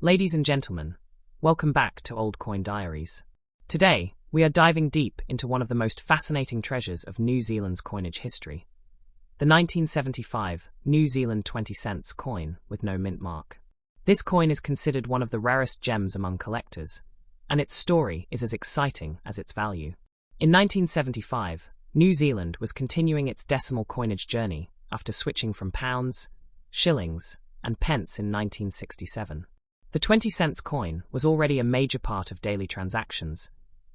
Ladies and gentlemen, welcome back to Old Coin Diaries. Today, we are diving deep into one of the most fascinating treasures of New Zealand's coinage history, the 1975 New Zealand 20 cents coin with no mint mark. This coin is considered one of the rarest gems among collectors, and its story is as exciting as its value. In 1975, New Zealand was continuing its decimal coinage journey after switching from pounds, shillings, and pence in 1967. The 20 cents coin was already a major part of daily transactions,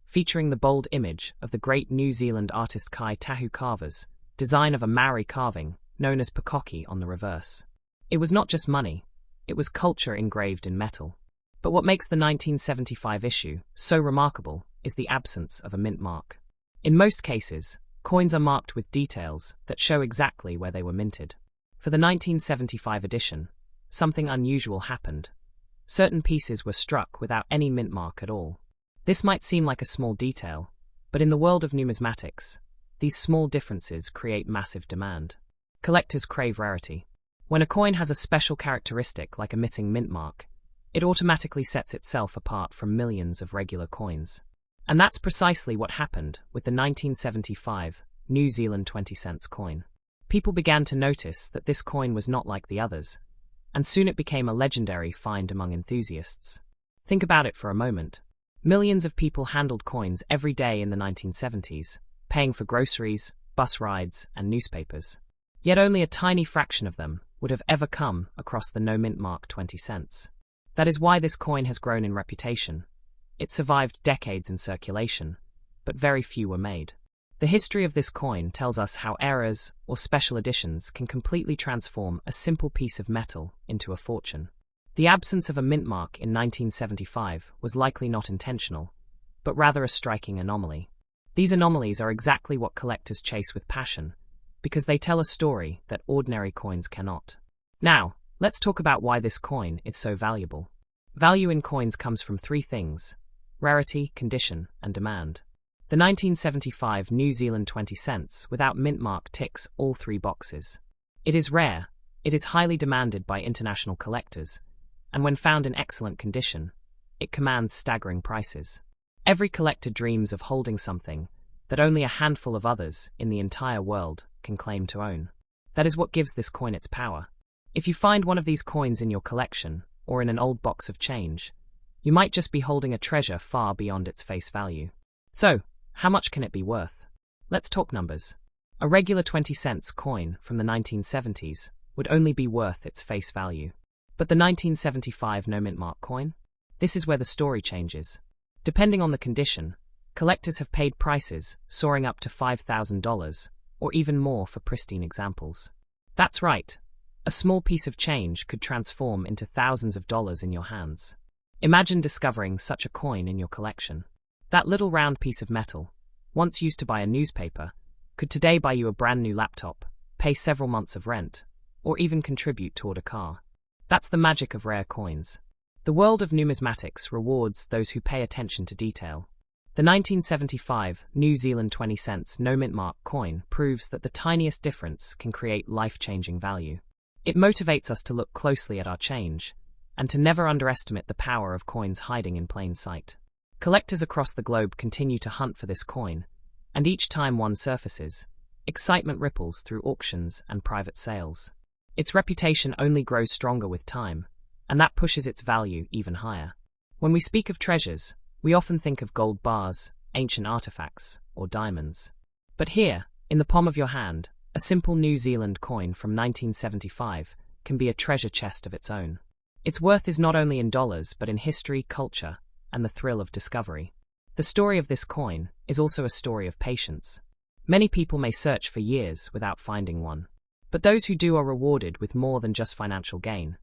featuring the bold image of the great New Zealand artist Kai Tahu Carver's design of a Maori carving known as pekoki on the reverse. It was not just money, it was culture engraved in metal. But what makes the 1975 issue so remarkable is the absence of a mint mark. In most cases, coins are marked with details that show exactly where they were minted. For the 1975 edition, something unusual happened. Certain pieces were struck without any mint mark at all. This might seem like a small detail, but in the world of numismatics, these small differences create massive demand. Collectors crave rarity. When a coin has a special characteristic like a missing mint mark, it automatically sets itself apart from millions of regular coins. And that's precisely what happened with the 1975 New Zealand 20 cents coin. People began to notice that this coin was not like the others, and soon it became a legendary find among enthusiasts. Think about it for a moment. Millions of people handled coins every day in the 1970s, paying for groceries, bus rides, and newspapers. Yet only a tiny fraction of them would have ever come across the no mint mark 20 cents. That is why this coin has grown in reputation. It survived decades in circulation, but very few were made. The history of this coin tells us how errors or special editions can completely transform a simple piece of metal into a fortune. The absence of a mint mark in 1975 was likely not intentional, but rather a striking anomaly. These anomalies are exactly what collectors chase with passion, because they tell a story that ordinary coins cannot. Now, let's talk about why this coin is so valuable. Value in coins comes from three things: rarity, condition, and demand. The 1975 New Zealand 20 cents without mint mark ticks all three boxes. It is rare, it is highly demanded by international collectors, and when found in excellent condition, it commands staggering prices. Every collector dreams of holding something that only a handful of others in the entire world can claim to own. That is what gives this coin its power. If you find one of these coins in your collection, or in an old box of change, you might just be holding a treasure far beyond its face value. So, how much can it be worth? Let's talk numbers. A regular 20 cents coin from the 1970s would only be worth its face value. But the 1975 no mint mark coin? This is where the story changes. Depending on the condition, collectors have paid prices soaring up to $5,000 or even more for pristine examples. That's right. A small piece of change could transform into thousands of dollars in your hands. Imagine discovering such a coin in your collection. That little round piece of metal, once used to buy a newspaper, could today buy you a brand new laptop, pay several months of rent, or even contribute toward a car. That's the magic of rare coins. The world of numismatics rewards those who pay attention to detail. The 1975 New Zealand 20 cents no mint mark coin proves that the tiniest difference can create life-changing value. It motivates us to look closely at our change, and to never underestimate the power of coins hiding in plain sight. Collectors across the globe continue to hunt for this coin, and each time one surfaces, excitement ripples through auctions and private sales. Its reputation only grows stronger with time, and that pushes its value even higher. When we speak of treasures, we often think of gold bars, ancient artifacts, or diamonds. But here, in the palm of your hand, a simple New Zealand coin from 1975 can be a treasure chest of its own. Its worth is not only in dollars but in history, culture, and the thrill of discovery. The story of this coin is also a story of patience. Many people may search for years without finding one. But those who do are rewarded with more than just financial gain.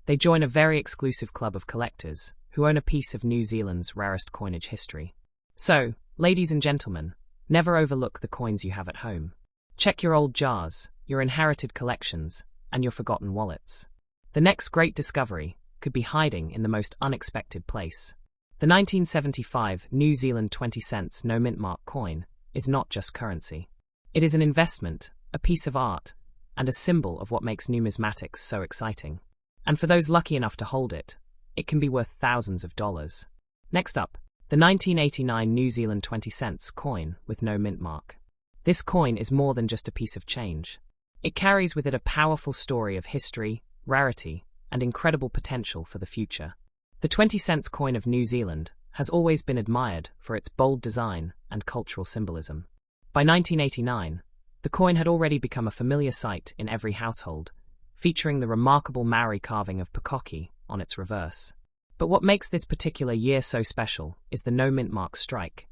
They join a very exclusive club of collectors who own a piece of New Zealand's rarest coinage history. So, ladies and gentlemen, never overlook the coins you have at home. Check your old jars, your inherited collections, and your forgotten wallets. The next great discovery could be hiding in the most unexpected place. The 1975 New Zealand 20 cents no mint mark coin is not just currency. It is an investment, a piece of art, and a symbol of what makes numismatics so exciting. And for those lucky enough to hold it, it can be worth thousands of dollars. Next up, the 1989 New Zealand 20 cents coin with no mint mark. This coin is more than just a piece of change. It carries with it a powerful story of history, rarity, and incredible potential for the future. The 20 cents coin of New Zealand has always been admired for its bold design and cultural symbolism. By 1989, the coin had already become a familiar sight in every household, featuring the remarkable Maori carving of Pukoki on its reverse. But what makes this particular year so special is the no mint mark strike,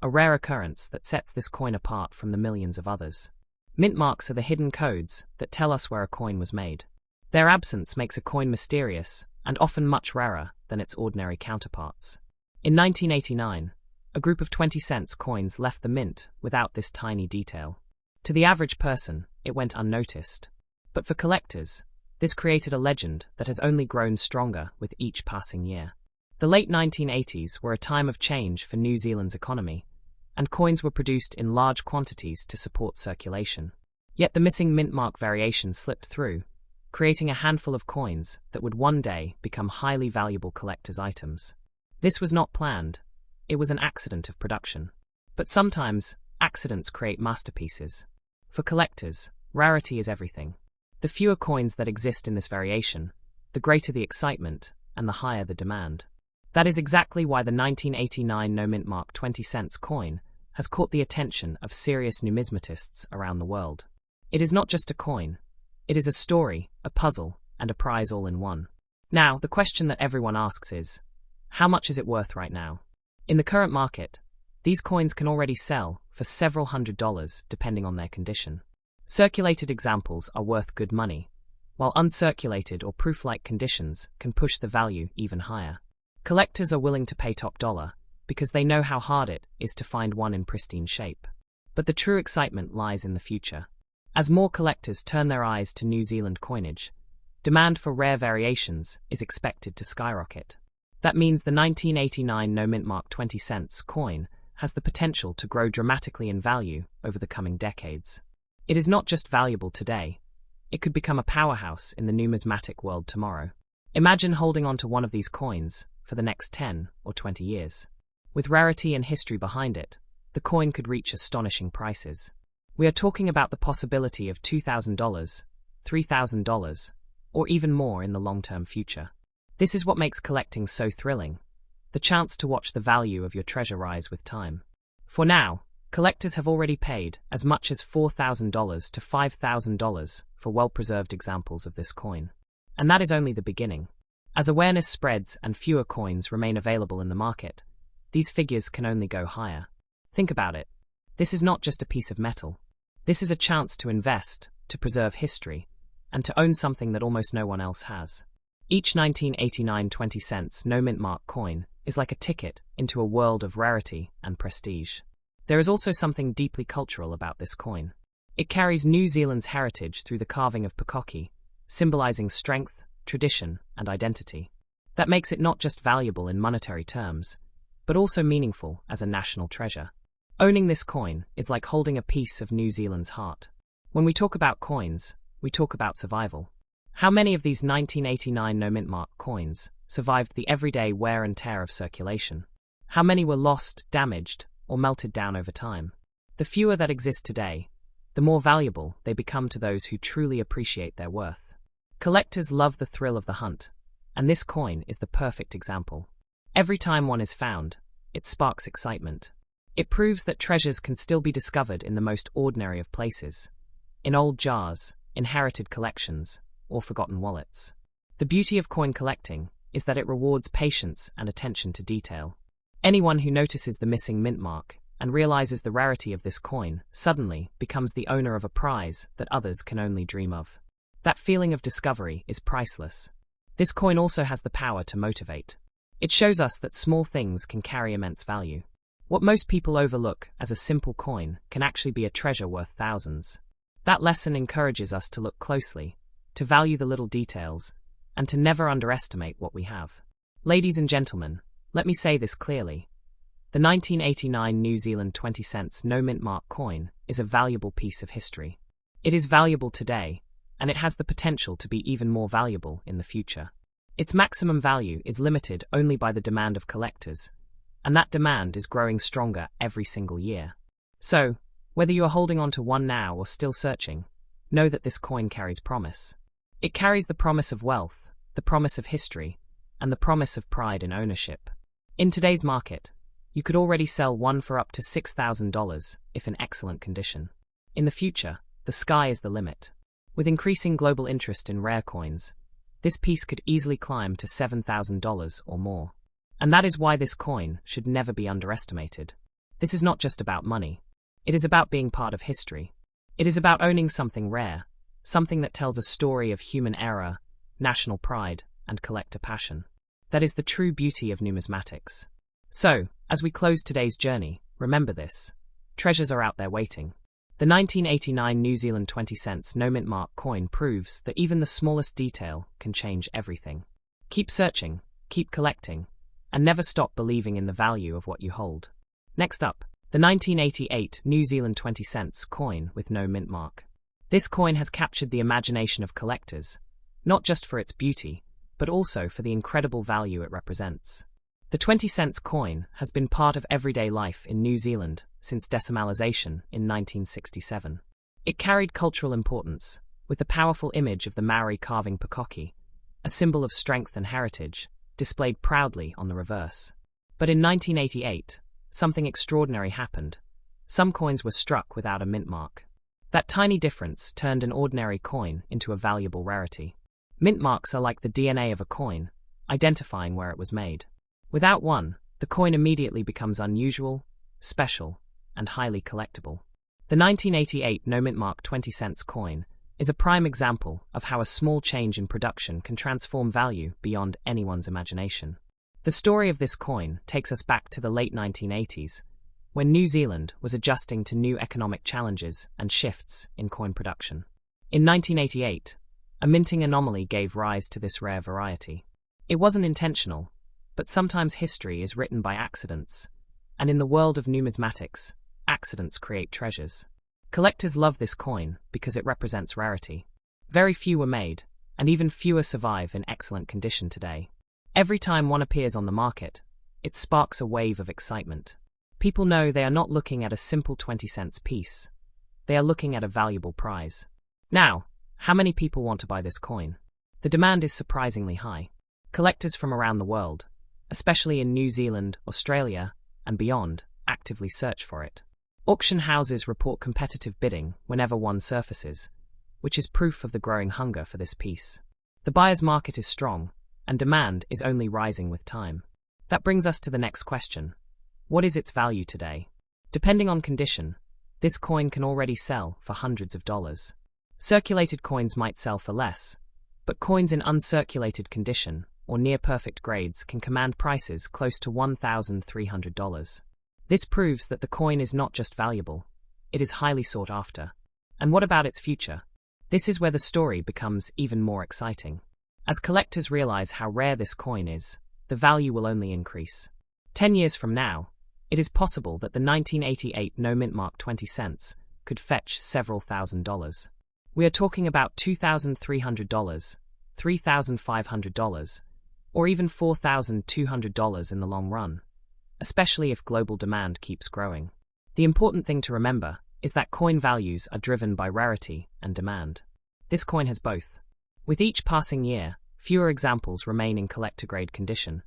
a rare occurrence that sets this coin apart from the millions of others. Mint marks are the hidden codes that tell us where a coin was made. Their absence makes a coin mysterious and often much rarer than its ordinary counterparts. In 1989, a group of 20 cents coins left the mint without this tiny detail. To the average person, it went unnoticed. But for collectors, this created a legend that has only grown stronger with each passing year. The late 1980s were a time of change for New Zealand's economy, and coins were produced in large quantities to support circulation. Yet the missing mint mark variation slipped through, creating a handful of coins that would one day become highly valuable collector's items. This was not planned, it was an accident of production. But sometimes, accidents create masterpieces. For collectors, rarity is everything. The fewer coins that exist in this variation, the greater the excitement and the higher the demand. That is exactly why the 1989 no mint mark 20 cents coin has caught the attention of serious numismatists around the world. It is not just a coin, it is a story, a puzzle, and a prize all in one. Now, the question that everyone asks is, how much is it worth right now? In the current market, these coins can already sell for several $100s depending on their condition. Circulated examples are worth good money, while uncirculated or proof-like conditions can push the value even higher. Collectors are willing to pay top dollar because they know how hard it is to find one in pristine shape. But the true excitement lies in the future. As more collectors turn their eyes to New Zealand coinage, demand for rare variations is expected to skyrocket. That means the 1989 no mint mark 20 cents coin has the potential to grow dramatically in value over the coming decades. It is not just valuable today, it could become a powerhouse in the numismatic world tomorrow. Imagine holding onto one of these coins for the next 10 or 20 years. With rarity and history behind it, the coin could reach astonishing prices. We are talking about the possibility of $2,000, $3,000, or even more in the long-term future. This is what makes collecting so thrilling, the chance to watch the value of your treasure rise with time. For now, collectors have already paid as much as $4,000 to $5,000 for well-preserved examples of this coin. And that is only the beginning. As awareness spreads and fewer coins remain available in the market, these figures can only go higher. Think about it. This is not just a piece of metal. This is a chance to invest, to preserve history, and to own something that almost no one else has. Each 1989 20 cents no mint mark coin is like a ticket into a world of rarity and prestige. There is also something deeply cultural about this coin. It carries New Zealand's heritage through the carving of Pukoki, symbolizing strength, tradition, and identity. That makes it not just valuable in monetary terms, but also meaningful as a national treasure. Owning this coin is like holding a piece of New Zealand's heart. When we talk about coins, we talk about survival. How many of these 1989 no mint mark coins survived the everyday wear and tear of circulation? How many were lost, damaged, or melted down over time? The fewer that exist today, the more valuable they become to those who truly appreciate their worth. Collectors love the thrill of the hunt, and this coin is the perfect example. Every time one is found, it sparks excitement. It proves that treasures can still be discovered in the most ordinary of places, in old jars, inherited collections, or forgotten wallets. The beauty of coin collecting is that it rewards patience and attention to detail. Anyone who notices the missing mint mark and realizes the rarity of this coin suddenly becomes the owner of a prize that others can only dream of. That feeling of discovery is priceless. This coin also has the power to motivate. It shows us that small things can carry immense value. What most people overlook as a simple coin can actually be a treasure worth thousands. That lesson encourages us to look closely, to value the little details, and to never underestimate what we have. Ladies and gentlemen, let me say this clearly. The 1989 New Zealand 20 cents no mint mark coin is a valuable piece of history. It is valuable today, and it has the potential to be even more valuable in the future. Its maximum value is limited only by the demand of collectors, and that demand is growing stronger every single year. So, whether you are holding on to one now or still searching, know that this coin carries promise. It carries the promise of wealth, the promise of history, and the promise of pride in ownership. In today's market, you could already sell one for up to $6,000 if in excellent condition. In the future, the sky is the limit. With increasing global interest in rare coins, this piece could easily climb to $7,000 or more. And that is why this coin should never be underestimated. This is not just about money. It is about being part of history. It is about owning something rare, something that tells a story of human error, national pride, and collector passion. That is the true beauty of numismatics. So, as we close today's journey, remember this. Treasures are out there waiting. The 1989 New Zealand 20 cents no mint mark coin proves that even the smallest detail can change everything. Keep searching, keep collecting, and never stop believing in the value of what you hold. Next up, the 1988 New Zealand 20 cents coin with no mint mark. This coin has captured the imagination of collectors, not just for its beauty, but also for the incredible value it represents. The 20 cents coin has been part of everyday life in New Zealand since decimalisation in 1967. It carried cultural importance, with the powerful image of the Maori carving pukoki, a symbol of strength and heritage, displayed proudly on the reverse. But in 1988, something extraordinary happened. Some coins were struck without a mint mark. That tiny difference turned an ordinary coin into a valuable rarity. Mint marks are like the DNA of a coin, identifying where it was made. Without one, the coin immediately becomes unusual, special, and highly collectible. The 1988 no mint mark 20 cents coin is a prime example of how a small change in production can transform value beyond anyone's imagination. The story of this coin takes us back to the late 1980s, when New Zealand was adjusting to new economic challenges and shifts in coin production. In 1988, a minting anomaly gave rise to this rare variety. It wasn't intentional, but sometimes history is written by accidents, and in the world of numismatics, accidents create treasures. Collectors love this coin because it represents rarity. Very few were made, and even fewer survive in excellent condition today. Every time one appears on the market, it sparks a wave of excitement. People know they are not looking at a simple 20 cents piece. They are looking at a valuable prize. Now, how many people want to buy this coin? The demand is surprisingly high. Collectors from around the world, especially in New Zealand, Australia, and beyond, actively search for it. Auction houses report competitive bidding whenever one surfaces, which is proof of the growing hunger for this piece. The buyer's market is strong, and demand is only rising with time. That brings us to the next question. What is its value today? Depending on condition, this coin can already sell for hundreds of dollars. Circulated coins might sell for less, but coins in uncirculated condition or near-perfect grades can command prices close to $1,300. This proves that the coin is not just valuable, it is highly sought after. And what about its future? This is where the story becomes even more exciting. As collectors realize how rare this coin is, the value will only increase. 10 years from now, it is possible that the 1988 no mint mark 20 cents could fetch several $1,000s. We are talking about $2,300, $3,500, or even $4,200 in the long run, especially if global demand keeps growing. The important thing to remember is that coin values are driven by rarity and demand. This coin has both. With each passing year, fewer examples remain in collector-grade condition,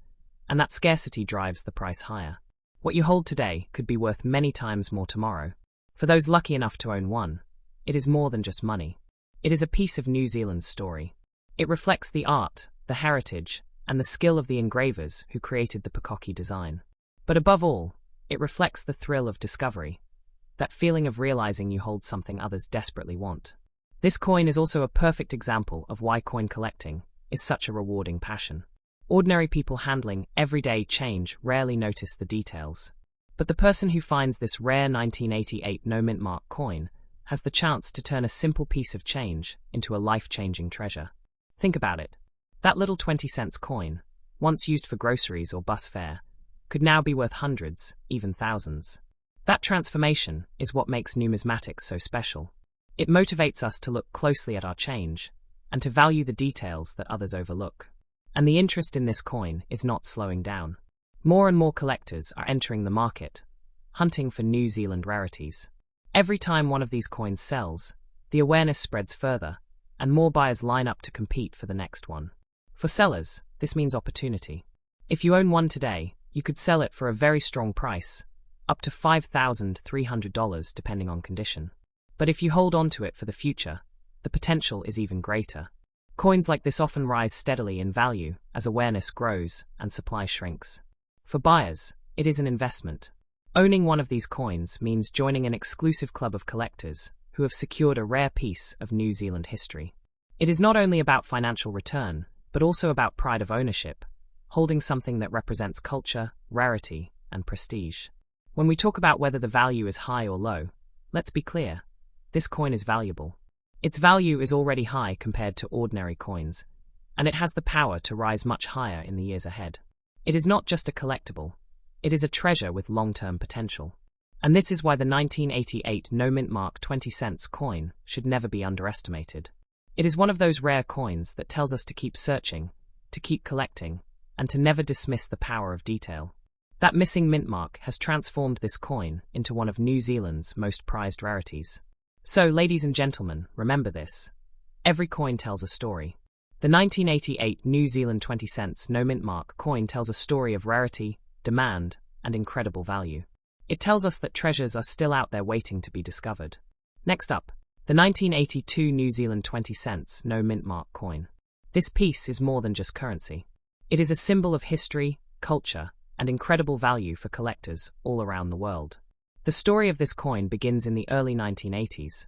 and that scarcity drives the price higher. What you hold today could be worth many times more tomorrow. For those lucky enough to own one, it is more than just money. It is a piece of New Zealand's story. It reflects the art, the heritage, and the skill of the engravers who created the pukoki design. But above all, it reflects the thrill of discovery, that feeling of realizing you hold something others desperately want. This coin is also a perfect example of why coin collecting is such a rewarding passion. Ordinary people handling everyday change rarely notice the details. But the person who finds this rare 1988 no mint mark coin has the chance to turn a simple piece of change into a life-changing treasure. Think about it. That little 20 cents coin, once used for groceries or bus fare, could now be worth hundreds, even thousands. That transformation is what makes numismatics so special. It motivates us to look closely at our change and to value the details that others overlook. And the interest in this coin is not slowing down. More and more collectors are entering the market, hunting for New Zealand rarities. Every time one of these coins sells, the awareness spreads further, and more buyers line up to compete for the next one. For sellers, this means opportunity. If you own one today, you could sell it for a very strong price, up to $5,300 depending on condition. But if you hold on to it for the future, the potential is even greater. Coins like this often rise steadily in value as awareness grows and supply shrinks. For buyers, it is an investment. Owning one of these coins means joining an exclusive club of collectors who have secured a rare piece of New Zealand history. It is not only about financial return, but also about pride of ownership, holding something that represents culture, rarity, and prestige. When we talk about whether the value is high or low, let's be clear. This coin is valuable. Its value is already high compared to ordinary coins, and it has the power to rise much higher in the years ahead. It is not just a collectible, it is a treasure with long-term potential. And this is why the 1988 no-mint-mark 20-cents coin should never be underestimated. It is one of those rare coins that tells us to keep searching, to keep collecting, and to never dismiss the power of detail. That missing mint mark has transformed this coin into one of New Zealand's most prized rarities. So, ladies and gentlemen, remember this. Every coin tells a story. The 1988 New Zealand 20-cents no-mint-mark coin tells a story of rarity, demand, and incredible value. It tells us that treasures are still out there waiting to be discovered. Next up, the 1982 New Zealand 20-cents no-mint-mark coin. This piece is more than just currency. It is a symbol of history, culture, and incredible value for collectors all around the world. The story of this coin begins in the early 1980s,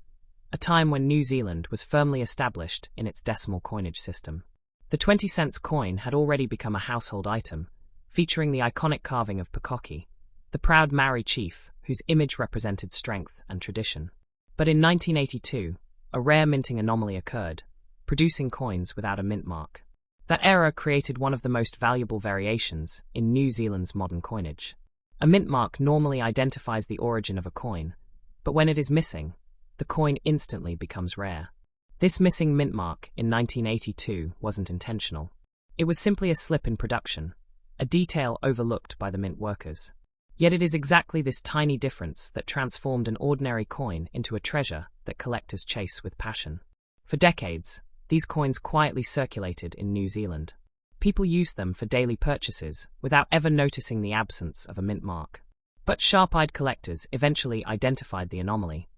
a time when New Zealand was firmly established in its decimal coinage system. The 20-cents coin had already become a household item, featuring the iconic carving of Pukoki, the proud Maori chief whose image represented strength and tradition. But in 1982, a rare minting anomaly occurred, producing coins without a mint mark. That era created one of the most valuable variations in New Zealand's modern coinage. A mint mark normally identifies the origin of a coin, but when it is missing, the coin instantly becomes rare. This missing mint mark in 1982 wasn't intentional. It was simply a slip in production, a detail overlooked by the mint workers. Yet it is exactly this tiny difference that transformed an ordinary coin into a treasure that collectors chase with passion. For decades, these coins quietly circulated in New Zealand. People used them for daily purchases without ever noticing the absence of a mint mark. But sharp-eyed collectors eventually identified the anomaly,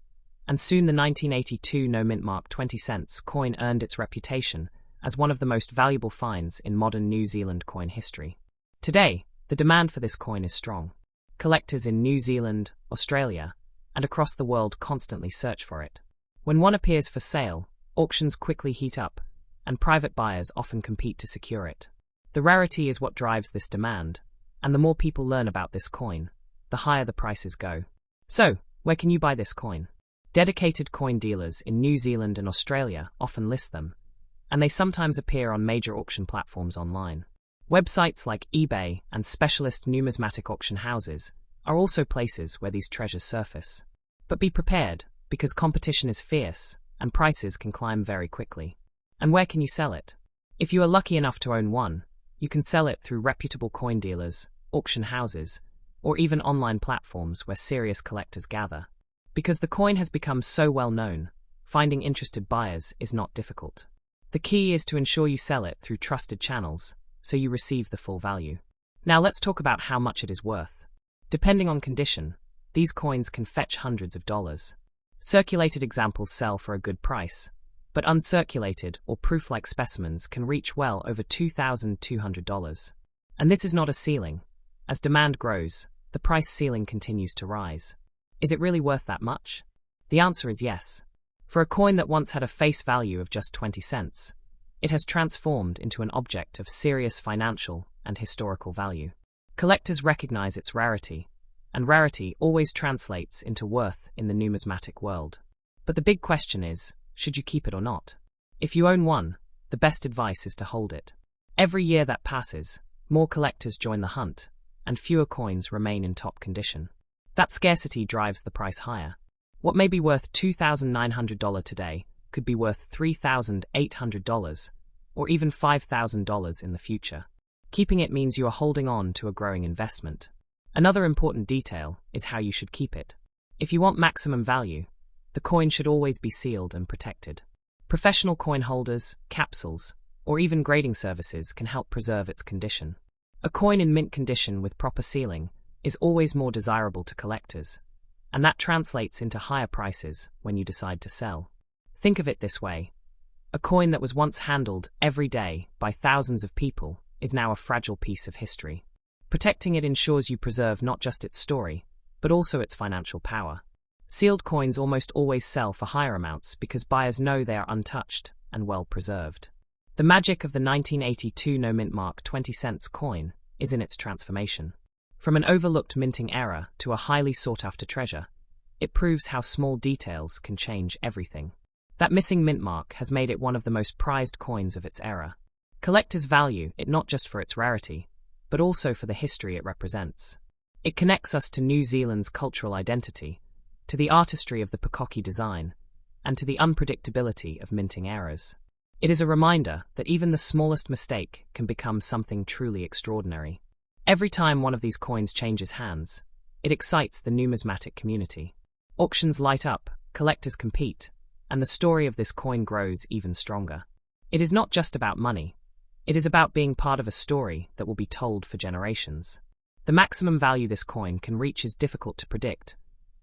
and soon the 1982 no-mint mark 20-cents coin earned its reputation as one of the most valuable finds in modern New Zealand coin history. Today, the demand for this coin is strong. Collectors in New Zealand, Australia, and across the world constantly search for it. When one appears for sale, auctions quickly heat up, and private buyers often compete to secure it. The rarity is what drives this demand, and the more people learn about this coin, the higher the prices go. So, where can you buy this coin? Dedicated coin dealers in New Zealand and Australia often list them, and they sometimes appear on major auction platforms online. Websites like eBay and specialist numismatic auction houses are also places where these treasures surface. But be prepared, because competition is fierce, and prices can climb very quickly. And where can you sell it? If you are lucky enough to own one, you can sell it through reputable coin dealers, auction houses, or even online platforms where serious collectors gather. Because the coin has become so well known, finding interested buyers is not difficult. The key is to ensure you sell it through trusted channels, so you receive the full value. Now let's talk about how much it is worth. Depending on condition, these coins can fetch hundreds of dollars. Circulated examples sell for a good price, but uncirculated or proof-like specimens can reach well over $2,200. And this is not a ceiling. As demand grows, the price ceiling continues to rise. Is it really worth that much? The answer is yes. For a coin that once had a face value of just 20 cents, it has transformed into an object of serious financial and historical value. Collectors recognize its rarity, and rarity always translates into worth in the numismatic world. But the big question is, should you keep it or not? If you own one, the best advice is to hold it. Every year that passes, more collectors join the hunt, and fewer coins remain in top condition. That scarcity drives the price higher. What may be worth $2,900 today could be worth $3,800 or even $5,000 in the future. Keeping it means you are holding on to a growing investment. Another important detail is how you should keep it. If you want maximum value, the coin should always be sealed and protected. Professional coin holders, capsules, or even grading services can help preserve its condition. A coin in mint condition with proper sealing is always more desirable to collectors, and that translates into higher prices when you decide to sell. Think of it this way. A coin that was once handled every day by thousands of people is now a fragile piece of history. Protecting it ensures you preserve not just its story, but also its financial power. Sealed coins almost always sell for higher amounts because buyers know they are untouched and well preserved. The magic of the 1982 no-mint-mark 20-cent coin is in its transformation. From an overlooked minting error to a highly sought-after treasure, it proves how small details can change everything. That missing mint mark has made it one of the most prized coins of its era. Collectors value it not just for its rarity, but also for the history it represents. It connects us to New Zealand's cultural identity, to the artistry of the peacocky design, and to the unpredictability of minting errors. It is a reminder that even the smallest mistake can become something truly extraordinary. Every time one of these coins changes hands, it excites the numismatic community. Auctions light up, collectors compete, and the story of this coin grows even stronger. It is not just about money. It is about being part of a story that will be told for generations. The maximum value this coin can reach is difficult to predict,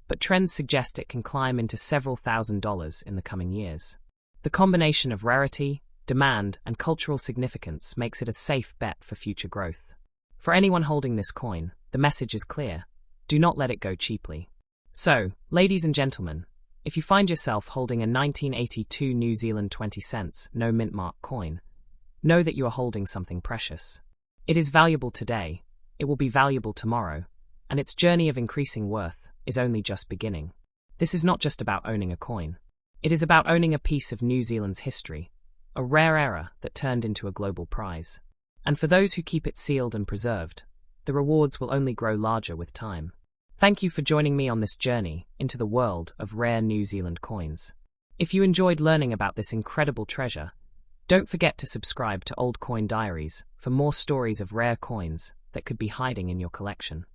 but trends suggest it can climb into several $1,000s in the coming years. The combination of rarity, demand, and cultural significance makes it a safe bet for future growth. For anyone holding this coin, the message is clear: do not let it go cheaply. So, ladies and gentlemen, if you find yourself holding a 1982 New Zealand 20 cents no mint mark coin, know that you are holding something precious. It is valuable today, it will be valuable tomorrow, and its journey of increasing worth is only just beginning. This is not just about owning a coin. It is about owning a piece of New Zealand's history, a rare era that turned into a global prize. And for those who keep it sealed and preserved, the rewards will only grow larger with time. Thank you for joining me on this journey into the world of rare New Zealand coins. If you enjoyed learning about this incredible treasure, don't forget to subscribe to Old Coin Diaries for more stories of rare coins that could be hiding in your collection.